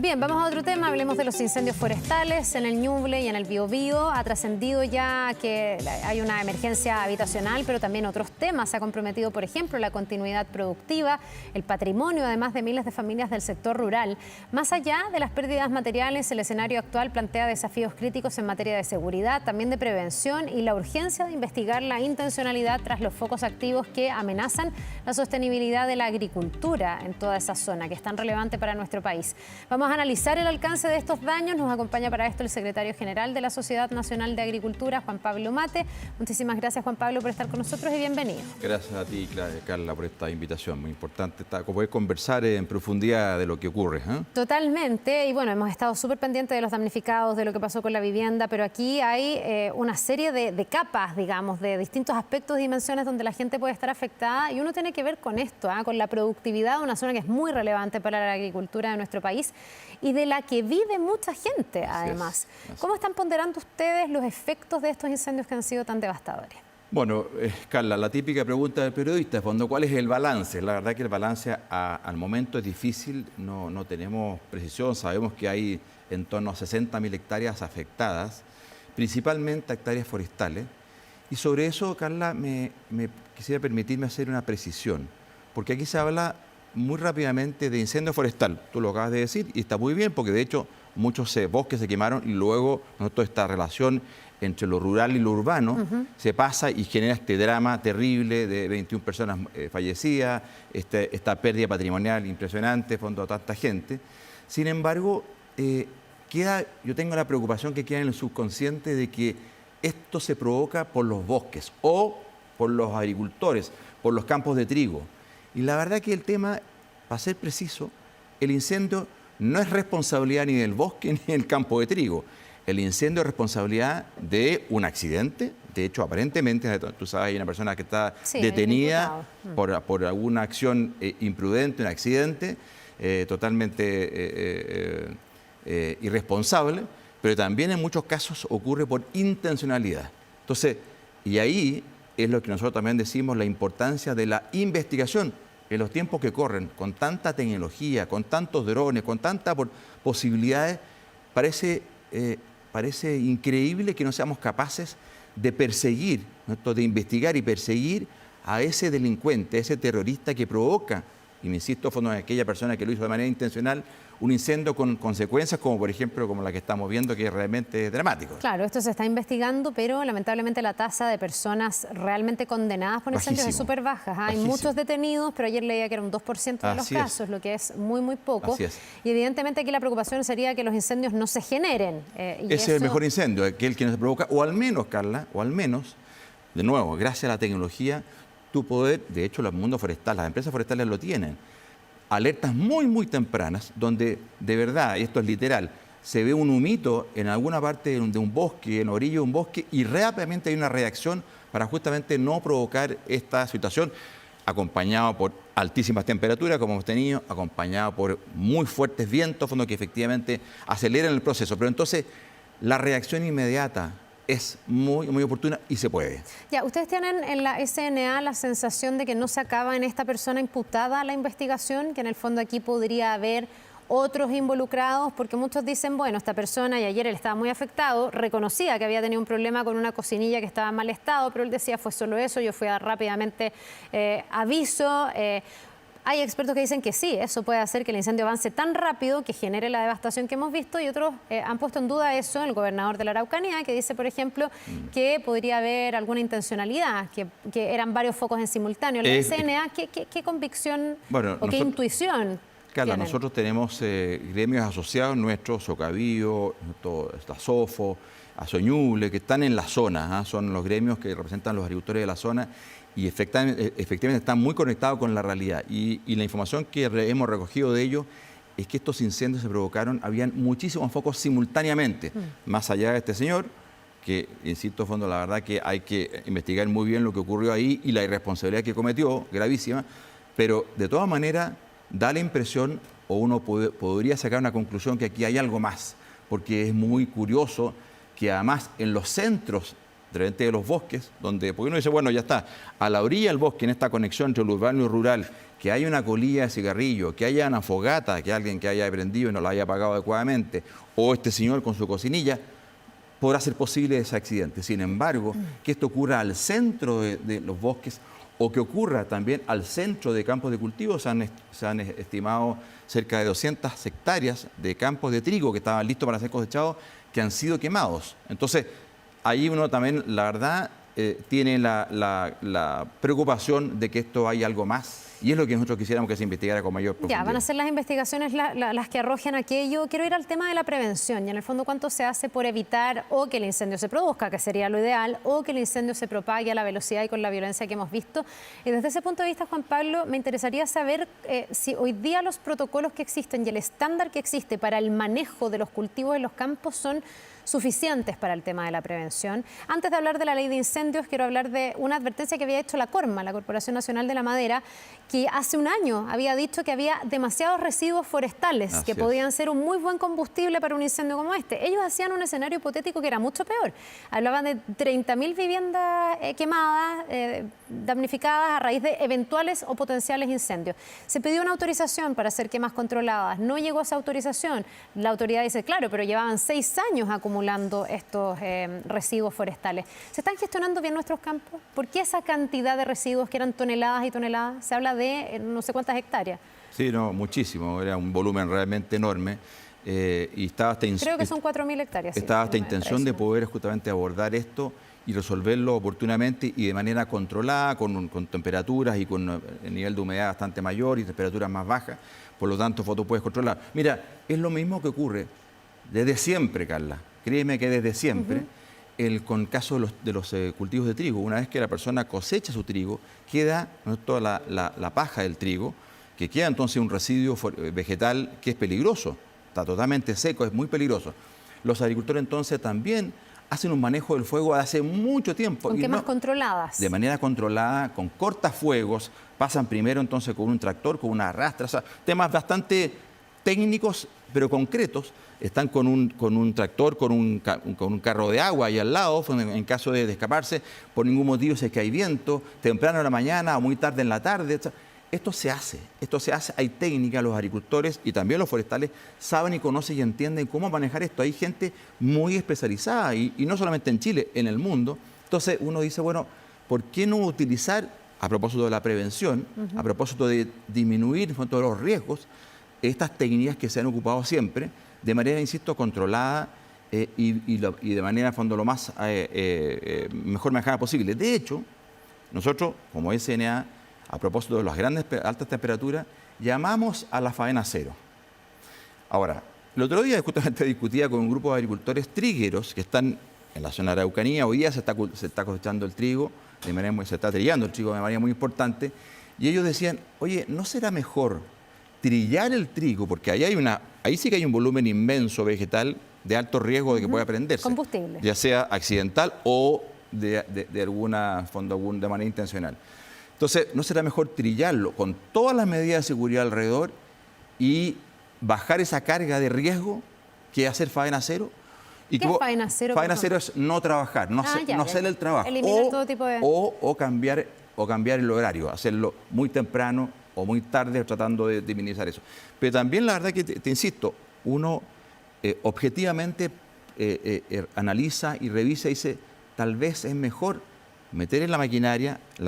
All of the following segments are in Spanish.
Bien, vamos a otro tema. Hablemos de los incendios forestales en el Ñuble y en el Biobío. Ha trascendido ya que hay una emergencia habitacional, pero también otros temas. Se ha comprometido, por ejemplo, la continuidad productiva, el patrimonio, además de miles de familias del sector rural. Más allá de las pérdidas materiales, el escenario actual plantea desafíos críticos en materia de seguridad, también de prevención y la urgencia de investigar la intencionalidad tras los focos activos que amenazan la sostenibilidad de la agricultura en toda esa zona, que es tan relevante para nuestro país. Vamos a analizar el alcance de estos daños. Nos acompaña para esto el secretario general de la Sociedad Nacional de Agricultura, Juan Pablo Mate. Muchísimas gracias, Juan Pablo, por estar con nosotros y bienvenido. Gracias a ti, Carla, por esta invitación. Muy importante poder conversar en profundidad de lo que ocurre. Totalmente. Y bueno, hemos estado súper pendientes de los damnificados, de lo que pasó con la vivienda, pero aquí hay una serie de capas, digamos, de distintos aspectos y dimensiones donde la gente puede estar afectada y uno tiene que ver con esto, con la productividad de una zona que es muy relevante para la agricultura de nuestro país y de la que vive mucha gente, además. ¿Cómo están ponderando ustedes los efectos de estos incendios que han sido tan devastadores? Bueno, Carla, la típica pregunta del periodista, ¿cuál es el balance? La verdad que el balance al momento es difícil, no tenemos precisión, sabemos que hay en torno a 60.000 hectáreas afectadas, principalmente hectáreas forestales, y sobre eso, Carla, me quisiera permitirme hacer una precisión, porque aquí se habla muy rápidamente de incendio forestal, tú lo acabas de decir, y está muy bien, porque de hecho muchos bosques se quemaron y luego toda esta relación entre lo rural y lo urbano se pasa y genera este drama terrible de 21 personas fallecidas, esta pérdida patrimonial impresionante, fondo a tanta gente. Sin embargo, yo tengo la preocupación que queda en el subconsciente de que esto se provoca por los bosques o por los agricultores, por los campos de trigo. Y la verdad que el tema, para ser preciso, el incendio no es responsabilidad ni del bosque ni del campo de trigo. El incendio es responsabilidad de un accidente. De hecho, aparentemente, tú sabes, hay una persona que está detenida por alguna acción imprudente, un accidente totalmente irresponsable, pero también en muchos casos ocurre por intencionalidad. Entonces, y ahí es lo que nosotros también decimos, la importancia de la investigación en los tiempos que corren, con tanta tecnología, con tantos drones, con tantas posibilidades, parece increíble que no seamos capaces de perseguir, de investigar y perseguir a ese delincuente, a ese terrorista que provoca, y me insisto, en aquella persona que lo hizo de manera intencional, un incendio con consecuencias como, por ejemplo, como la que estamos viendo, que es realmente dramático. Claro, esto se está investigando, pero lamentablemente la tasa de personas realmente condenadas por incendios es súper baja. Hay muchos detenidos, pero ayer leía que era un 2% de los casos, lo que es muy, muy poco. Y evidentemente aquí la preocupación sería que los incendios no se generen. Ese es el mejor incendio, aquel que no se provoca, o al menos, Carla, de nuevo, gracias a la tecnología, tu poder, de hecho, los mundos forestales, las empresas forestales lo tienen, alertas muy, muy tempranas, donde de verdad, y esto es literal, se ve un humito en alguna parte de un bosque, en orilla de un bosque, y rápidamente hay una reacción para justamente no provocar esta situación, acompañado por altísimas temperaturas, como hemos tenido, acompañado por muy fuertes vientos, que efectivamente aceleran el proceso. Pero entonces, la reacción inmediata es muy, muy oportuna y se puede. Ya, ¿ustedes tienen en la SNA la sensación de que no se acaba en esta persona imputada la investigación, que en el fondo aquí podría haber otros involucrados? Porque muchos dicen, bueno, esta persona, y ayer él estaba muy afectado, reconocía que había tenido un problema con una cocinilla que estaba en mal estado, pero él decía, fue solo eso, yo fui a dar rápidamente aviso. Hay expertos que dicen que sí, eso puede hacer que el incendio avance tan rápido que genere la devastación que hemos visto, y otros han puesto en duda eso, el gobernador de la Araucanía, que dice, por ejemplo, que podría haber alguna intencionalidad, que eran varios focos en simultáneo. La SNA, ¿qué convicción qué intuición? Carla, nosotros tenemos gremios asociados nuestros, Socavío, Sofo, Azoñuble, que están en la zona, son los gremios que representan a los agricultores de la zona, y efectivamente están muy conectados con la realidad. Y la información que hemos recogido de ellos es que estos incendios se provocaron, habían muchísimos focos simultáneamente, más allá de este señor, que, insisto, la verdad que hay que investigar muy bien lo que ocurrió ahí y la irresponsabilidad que cometió, gravísima, pero de todas maneras da la impresión, o uno podría sacar una conclusión, que aquí hay algo más, porque es muy curioso que además en los centros de repente de los bosques, porque uno dice, bueno, ya está, a la orilla del bosque, en esta conexión entre lo urbano y lo rural, que haya una colilla de cigarrillo, que haya una fogata, que alguien que haya prendido y no la haya apagado adecuadamente, o este señor con su cocinilla, podrá ser posible ese accidente. Sin embargo, que esto ocurra al centro de los bosques o que ocurra también al centro de campos de cultivo, se han estimado cerca de 200 hectáreas de campos de trigo que estaban listos para ser cosechados, que han sido quemados. Entonces, ahí uno también, la verdad, tiene la preocupación de que esto hay algo más. Y es lo que nosotros quisiéramos que se investigara con mayor profundidad. Ya, van a ser las investigaciones las que arrojen aquello. Quiero ir al tema de la prevención y en el fondo cuánto se hace por evitar o que el incendio se produzca, que sería lo ideal, o que el incendio se propague a la velocidad y con la violencia que hemos visto. Y desde ese punto de vista, Juan Pablo, me interesaría saber si hoy día los protocolos que existen y el estándar que existe para el manejo de los cultivos en los campos son suficientes para el tema de la prevención. Antes de hablar de la ley de incendios, quiero hablar de una advertencia que había hecho la CORMA, la Corporación Nacional de la Madera, que hace un año había dicho que había demasiados residuos forestales que podían ser un muy buen combustible para un incendio como este. Ellos hacían un escenario hipotético que era mucho peor. Hablaban de 30.000 viviendas quemadas, damnificadas a raíz de eventuales o potenciales incendios. Se pidió una autorización para hacer quemas controladas. No llegó esa autorización. La autoridad dice, claro, pero llevaban 6 años acumulando estos residuos forestales. ¿Se están gestionando bien nuestros campos? ¿Por qué esa cantidad de residuos que eran toneladas y toneladas? Se habla de no sé cuántas hectáreas. Sí, no, muchísimo. Era un volumen realmente enorme. Y estaba creo que son 4.000 hectáreas. Estaba esta intención de poder justamente abordar esto y resolverlo oportunamente y de manera controlada, con temperaturas y con el nivel de humedad bastante mayor y temperaturas más bajas. Por lo tanto, tú puedes controlar. Mira, es lo mismo que ocurre desde siempre, Carla. Créeme que desde siempre, con el caso de los cultivos de trigo, una vez que la persona cosecha su trigo, queda, ¿no?, toda la paja del trigo, que queda entonces un residuo vegetal que es peligroso, está totalmente seco, es muy peligroso. Los agricultores entonces también hacen un manejo del fuego hace mucho tiempo. ¿Con quemas controladas? De manera controlada, con cortafuegos, pasan primero entonces con un tractor, con una arrastra, o sea, temas bastante técnicos, pero concretos. Están con un tractor, con un carro de agua ahí al lado, en caso de escaparse, por ningún motivo, si es que hay viento, temprano en la mañana o muy tarde en la tarde. Esto se hace, hay técnica, los agricultores y también los forestales saben y conocen y entienden cómo manejar esto. Hay gente muy especializada y no solamente en Chile, en el mundo. Entonces uno dice, bueno, ¿por qué no utilizar, a propósito de la prevención, a propósito de disminuir todos los riesgos, estas técnicas que se han ocupado siempre, de manera, insisto, controlada y de manera, en fondo, lo más mejor manejada posible? De hecho, nosotros, como SNA, a propósito de las altas temperaturas, llamamos a la faena cero. Ahora, el otro día justamente discutía con un grupo de agricultores trigueros que están en la zona de Araucanía. Hoy día se está cosechando el trigo, se está trillando el trigo de manera muy importante, y ellos decían, oye, ¿no será mejor trillar el trigo? Porque ahí sí que hay un volumen inmenso vegetal de alto riesgo de que pueda prenderse. Combustible. Ya sea accidental o de manera intencional. Entonces, ¿no será mejor trillarlo con todas las medidas de seguridad alrededor y bajar esa carga de riesgo que hacer faena cero? ¿Qué es faena cero? Faena cero es no trabajar, no hacer el trabajo. Eliminar todo tipo de... o cambiar el horario, hacerlo muy temprano o muy tarde, tratando de minimizar eso. Pero también la verdad que te insisto, uno objetivamente analiza y revisa y dice, tal vez es mejor meter en la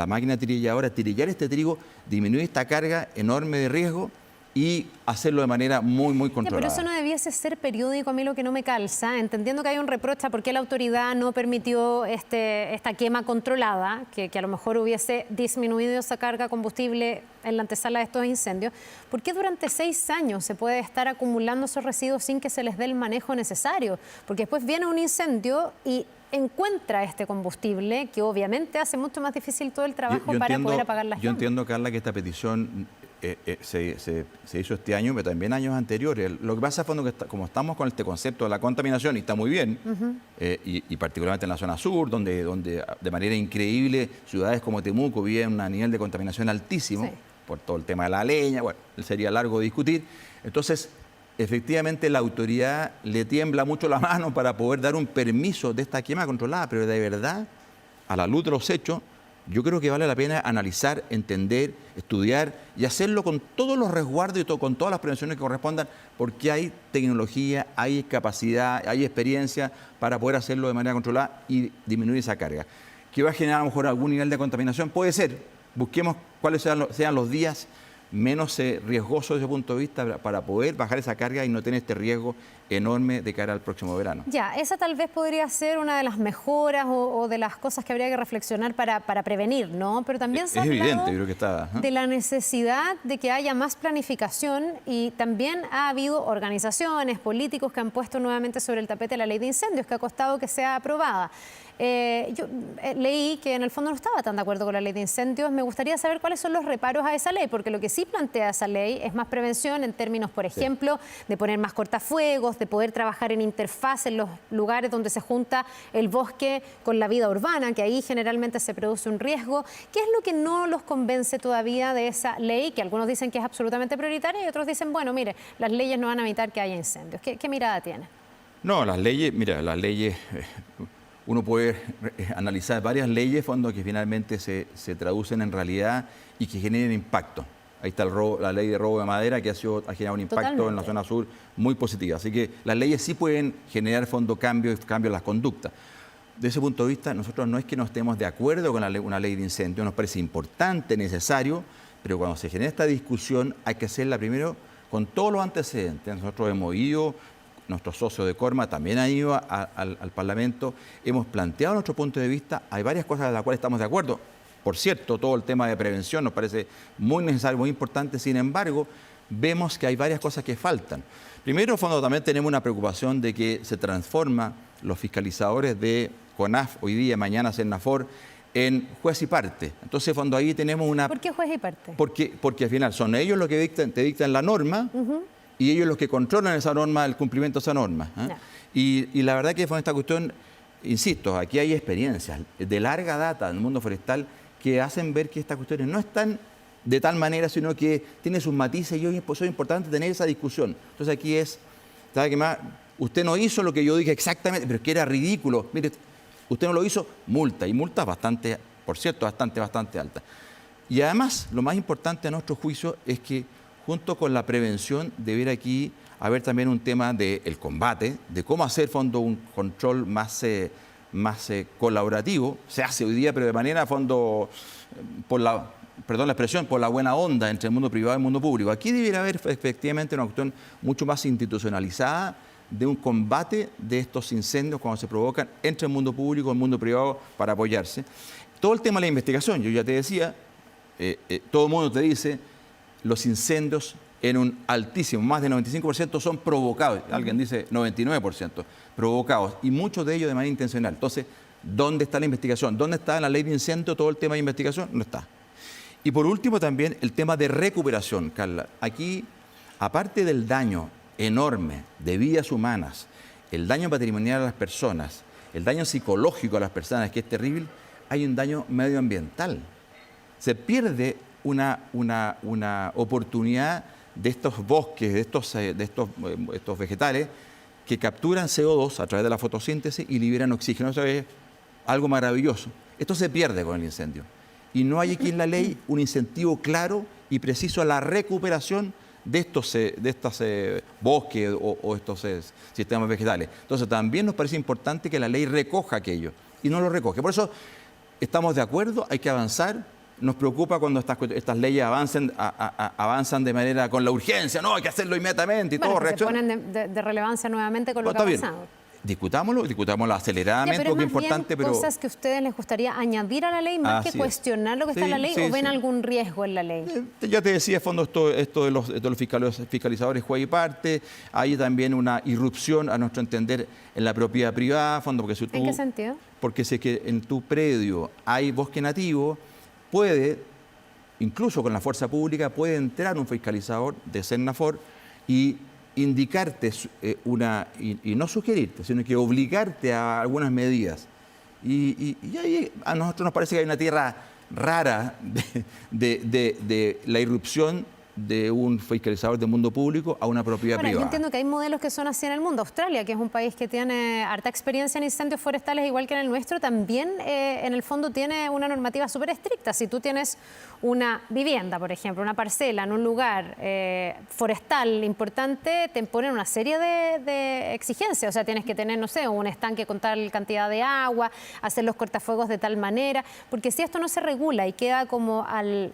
máquina trilladora, trillar este trigo, disminuir esta carga enorme de riesgo y hacerlo de manera muy, muy controlada. Pero eso no debiese ser periódico, a mí lo que no me calza, entendiendo que hay un reproche a por qué la autoridad no permitió esta quema controlada, que a lo mejor hubiese disminuido esa carga combustible en la antesala de estos incendios. ¿Por qué durante 6 años se puede estar acumulando esos residuos sin que se les dé el manejo necesario? Porque después viene un incendio y encuentra este combustible, que obviamente hace mucho más difícil todo el trabajo para poder apagar las llamas. Yo entiendo, Carla, que esta petición se hizo este año, pero también años anteriores. Lo que pasa es que como estamos con este concepto de la contaminación, y está muy bien, y particularmente en la zona sur, donde de manera increíble ciudades como Temuco viven un nivel de contaminación altísimo, por todo el tema de la leña, bueno, sería largo discutir. Entonces, efectivamente la autoridad le tiembla mucho la mano para poder dar un permiso de esta quema controlada, pero de verdad, a la luz de los hechos, yo creo que vale la pena analizar, entender, estudiar y hacerlo con todos los resguardos y con todas las prevenciones que correspondan, porque hay tecnología, hay capacidad, hay experiencia para poder hacerlo de manera controlada y disminuir esa carga. ¿Que va a generar a lo mejor algún nivel de contaminación? Puede ser. Busquemos cuáles sean los días menos riesgosos desde ese punto de vista para poder bajar esa carga y no tener este riesgo enorme de cara al próximo verano. Ya, esa tal vez podría ser una de las mejoras o de las cosas que habría que reflexionar para prevenir, ¿no? Pero también se ha hablado evidente, yo creo que está, de la necesidad de que haya más planificación y también ha habido organizaciones, políticos que han puesto nuevamente sobre el tapete la ley de incendios, que ha costado que sea aprobada. Yo leí que en el fondo no estaba tan de acuerdo con la ley de incendios. Me gustaría saber cuáles son los reparos a esa ley, porque lo que sí plantea esa ley es más prevención en términos, por ejemplo, de poner más cortafuegos, de poder trabajar en interfaz en los lugares donde se junta el bosque con la vida urbana, que ahí generalmente se produce un riesgo. ¿Qué es lo que no los convence todavía de esa ley, que algunos dicen que es absolutamente prioritaria y otros dicen, bueno, mire, las leyes no van a evitar que haya incendios? ¿Qué mirada tiene? No, las leyes, mira, las leyes... Uno puede analizar varias leyes, fondos que finalmente se traducen en realidad y que generen impacto. Ahí está la ley de robo de madera que ha generado un impacto Totalmente. En la zona sur muy positivo. Así que las leyes sí pueden generar cambios en las conductas. Desde ese punto de vista, nosotros no es que no estemos de acuerdo con una ley de incendio, nos parece importante, necesario, pero cuando se genera esta discusión hay que hacerla primero con todos los antecedentes. Nosotros hemos ido... Nuestro socio de Corma también ha ido al Parlamento, hemos planteado nuestro punto de vista, hay varias cosas de las cuales estamos de acuerdo. Por cierto, todo el tema de prevención nos parece muy necesario, muy importante, sin embargo, vemos que hay varias cosas que faltan. Primero, fondo, también tenemos una preocupación de que se transforman los fiscalizadores de CONAF, hoy día, mañana Sennafor, en juez y parte. Entonces, fondo, ahí tenemos una... ¿Por qué juez y parte? Porque al final son ellos los que te dictan la norma, y ellos los que controlan esa norma, el cumplimiento de esa norma. No. Y la verdad que con esta cuestión, insisto, aquí hay experiencias de larga data en el mundo forestal que hacen ver que estas cuestiones no están de tal manera, sino que tienen sus matices y hoy es importante tener esa discusión. Entonces aquí ¿sabe qué más? Usted no hizo lo que yo dije exactamente, pero es que era ridículo. Mire, usted no lo hizo, multa, y multa bastante, por cierto, bastante alta. Y además, lo más importante a nuestro juicio es que junto con la prevención, debiera aquí haber también un tema del combate, de cómo hacer, fondo, un control más colaborativo. Se hace hoy día, pero de manera, fondo, perdón la expresión, por la buena onda entre el mundo privado y el mundo público. Aquí debiera haber efectivamente una cuestión mucho más institucionalizada de un combate de estos incendios cuando se provocan entre el mundo público y el mundo privado para apoyarse. Todo el tema de la investigación, yo ya te decía, todo el mundo te dice... Los incendios en un altísimo, más del 95% son provocados. Alguien dice 99% provocados y muchos de ellos de manera intencional. Entonces, ¿dónde está la investigación? ¿Dónde está en la ley de incendio todo el tema de investigación? No está. Y por último también el tema de recuperación, Carla. Aquí, aparte del daño enorme de vidas humanas, el daño patrimonial a las personas, el daño psicológico a las personas, que es terrible, hay un daño medioambiental. Se pierde una oportunidad de estos bosques, de estos vegetales que capturan CO2 a través de la fotosíntesis y liberan oxígeno. Eso es algo maravilloso. Esto se pierde con el incendio. Y no hay aquí en la ley un incentivo claro y preciso a la recuperación de estos bosques o estos sistemas vegetales. Entonces también nos parece importante que la ley recoja aquello y no lo recoge. Por eso estamos de acuerdo, hay que avanzar. Nos preocupa cuando estas leyes avanzan de manera con la urgencia, no, hay que hacerlo inmediatamente y todo. Se ponen de relevancia nuevamente con lo que ha pasado. Discutámoslo aceleradamente, porque es importante, pero... ¿Cosas que a ustedes les gustaría añadir a la ley más que cuestionar lo que está en la ley o ven algún riesgo en la ley? Ya te decía, fondo, esto de los fiscalizadores juez y parte, hay también una irrupción, a nuestro entender, en la propiedad privada, fondo, porque si tú... ¿En qué sentido? Porque si es que en tu predio hay bosque nativo, puede, incluso con la fuerza pública, puede entrar un fiscalizador de Sennafor y indicarte y no sugerirte, sino que obligarte a algunas medidas. Y ahí a nosotros nos parece que hay una tierra rara de la irrupción de un fiscalizador del mundo público a una propiedad privada. Yo privada. entiendo que hay modelos que son así en el mundo. Australia, que es un país que tiene harta experiencia en incendios forestales, igual que en el nuestro, también en el fondo tiene una normativa súper estricta. Si tú tienes una vivienda, por ejemplo, una parcela en un lugar forestal importante, te imponen una serie de exigencias. O sea, tienes que tener, no sé, un estanque con tal cantidad de agua, hacer los cortafuegos de tal manera, porque si esto no se regula y queda como al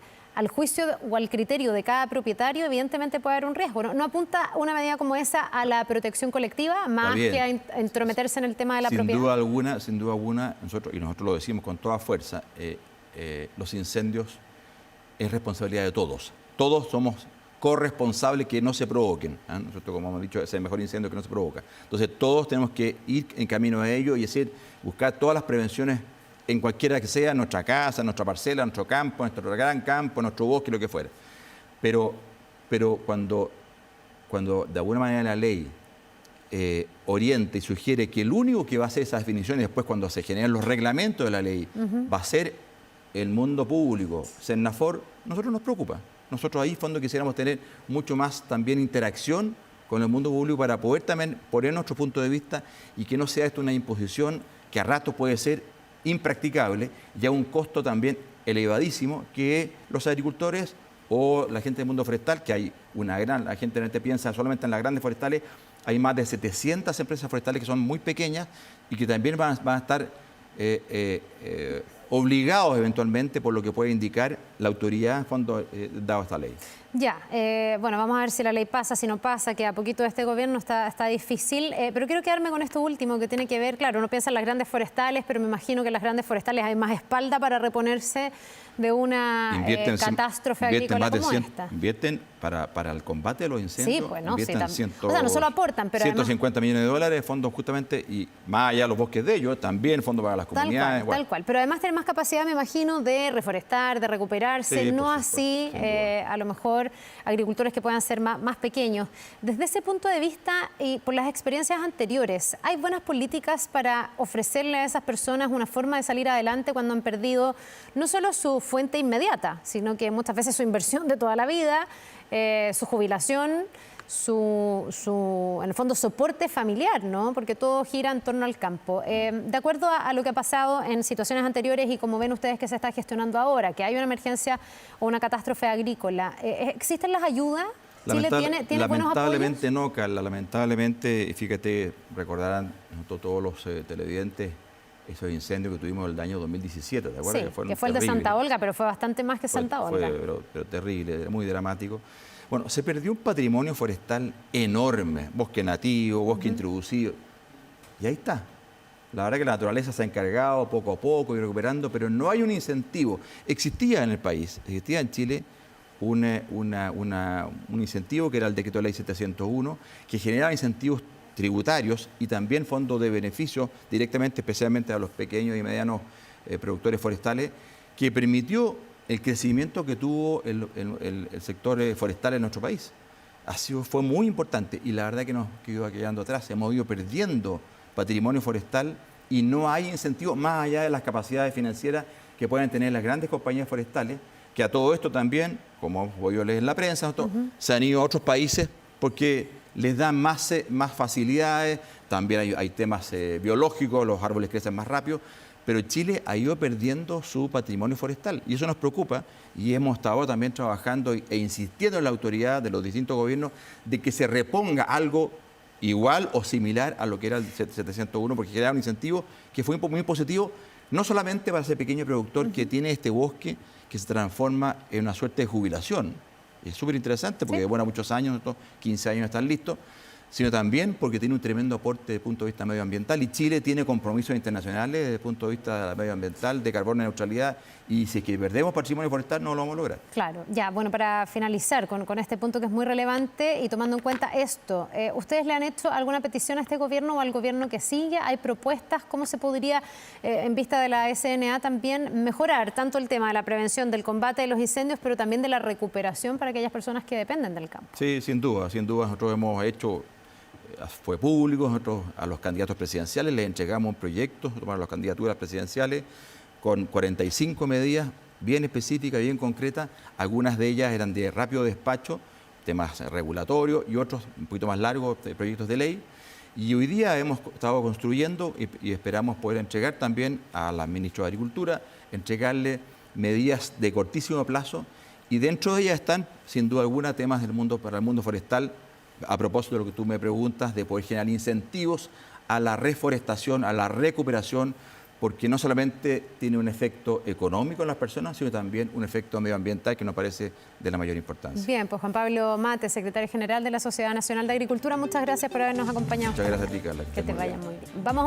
juicio o al criterio de cada propietario, evidentemente puede haber un riesgo. ¿No apunta una medida como esa a la protección colectiva más que a entrometerse en el tema de la propiedad? Sin duda alguna, nosotros lo decimos con toda fuerza, los incendios es responsabilidad de todos. Todos somos corresponsables que no se provoquen. Nosotros, como hemos dicho, es el mejor incendio que no se provoca. Entonces, todos tenemos que ir en camino a ello y decir, buscar todas las prevenciones en cualquiera que sea, nuestra casa, nuestra parcela, nuestro campo, nuestro gran campo, nuestro bosque, lo que fuera. Pero cuando de alguna manera la ley orienta y sugiere que el único que va a hacer esas definiciones después cuando se generan los reglamentos de la ley va a ser el mundo público, Sennafor, nosotros nos preocupa. Nosotros ahí, fondo, quisiéramos tener mucho más también interacción con el mundo público para poder también poner nuestro punto de vista y que no sea esto una imposición que a ratos puede ser impracticable y a un costo también elevadísimo que los agricultores o la gente del mundo forestal, que hay una gran, la gente piensa solamente en las grandes forestales, hay más de 700 empresas forestales que son muy pequeñas y que también van a estar obligados eventualmente por lo que puede indicar la autoridad en fondo dado esta ley. Ya, bueno, vamos a ver si la ley pasa, si no pasa, que a poquito de este gobierno está difícil, pero quiero quedarme con esto último que tiene que ver, claro, uno piensa en las grandes forestales, pero me imagino que en las grandes forestales hay más espalda para reponerse de una catástrofe agrícola como esta. Invierten para el combate de los incendios. Sí, bueno, sí, o sea, no solo aportan, pero 150 millones de dólares de fondos justamente, y más allá de los bosques de ellos, también fondos para las comunidades. Tal cual, pero además tener más capacidad, me imagino, de reforestar, de recuperarse, sí, no así, a lo mejor, agricultores que puedan ser más pequeños. Desde ese punto de vista y por las experiencias anteriores, ¿hay buenas políticas para ofrecerle a esas personas una forma de salir adelante cuando han perdido no solo su fuente inmediata, sino que muchas veces su inversión de toda la vida, su jubilación, en el fondo, soporte familiar, ¿no? Porque todo gira en torno al campo. De acuerdo a lo que ha pasado en situaciones anteriores y como ven ustedes que se está gestionando ahora, que hay una emergencia o una catástrofe agrícola, ¿existen las ayudas? ¿Chile tiene buenos apoyos? Lamentablemente no, Carla. Lamentablemente, fíjate, recordarán todos los televidentes esos incendios que tuvimos el año 2017, ¿te acuerdas? Sí, que fue el de Santa Olga, pero fue bastante más que Santa Olga. Pero terrible, muy dramático. Bueno, se perdió un patrimonio forestal enorme, bosque nativo, bosque introducido, y ahí está. La verdad que la naturaleza se ha encargado poco a poco y recuperando, pero no hay un incentivo. Existía en el país, existía en Chile un incentivo que era el Decreto de Ley 701, que generaba incentivos tributarios y también fondos de beneficio directamente, especialmente a los pequeños y medianos productores forestales, que permitió el crecimiento que tuvo el sector forestal en nuestro país. Fue muy importante y la verdad que nos quedó quedando atrás. Hemos ido perdiendo patrimonio forestal y no hay incentivo más allá de las capacidades financieras que pueden tener las grandes compañías forestales, que a todo esto también, como hemos podido leer en la prensa, se han ido a otros países porque les dan más facilidades, también hay temas biológicos, los árboles crecen más rápido, pero Chile ha ido perdiendo su patrimonio forestal y eso nos preocupa y hemos estado también trabajando e insistiendo en la autoridad de los distintos gobiernos de que se reponga algo igual o similar a lo que era el 701, porque genera un incentivo que fue muy positivo, no solamente para ese pequeño productor que tiene este bosque que se transforma en una suerte de jubilación. Es súper interesante porque demora muchos años, 15 años están listos, sino también porque tiene un tremendo aporte desde el punto de vista medioambiental y Chile tiene compromisos internacionales desde el punto de vista medioambiental, de carbono neutralidad, y si es que perdemos patrimonio forestal no lo vamos a lograr. Claro, ya, bueno, para finalizar con este punto que es muy relevante y tomando en cuenta esto, ¿ustedes le han hecho alguna petición a este gobierno o al gobierno que sigue? ¿Hay propuestas? ¿Cómo se podría, en vista de la SNA, también mejorar tanto el tema de la prevención, del combate de los incendios, pero también de la recuperación para aquellas personas que dependen del campo? Sí, sin duda, nosotros hemos hecho... Fue público, nosotros a los candidatos presidenciales les entregamos un proyecto para las candidaturas presidenciales con 45 medidas bien específicas, bien concretas. Algunas de ellas eran de rápido despacho, temas regulatorios, y otros un poquito más largos, proyectos de ley. Y hoy día hemos estado construyendo y esperamos poder entregar también a la ministra de Agricultura, entregarle medidas de cortísimo plazo, y dentro de ellas están, sin duda alguna, temas para el mundo forestal, a propósito de lo que tú me preguntas, de poder generar incentivos a la reforestación, a la recuperación, porque no solamente tiene un efecto económico en las personas, sino también un efecto medioambiental que nos parece de la mayor importancia. Bien, pues Juan Pablo Mate, secretario general de la Sociedad Nacional de Agricultura, muchas gracias por habernos acompañado. Muchas gracias a ti, Carla. Que te vaya muy bien. Vamos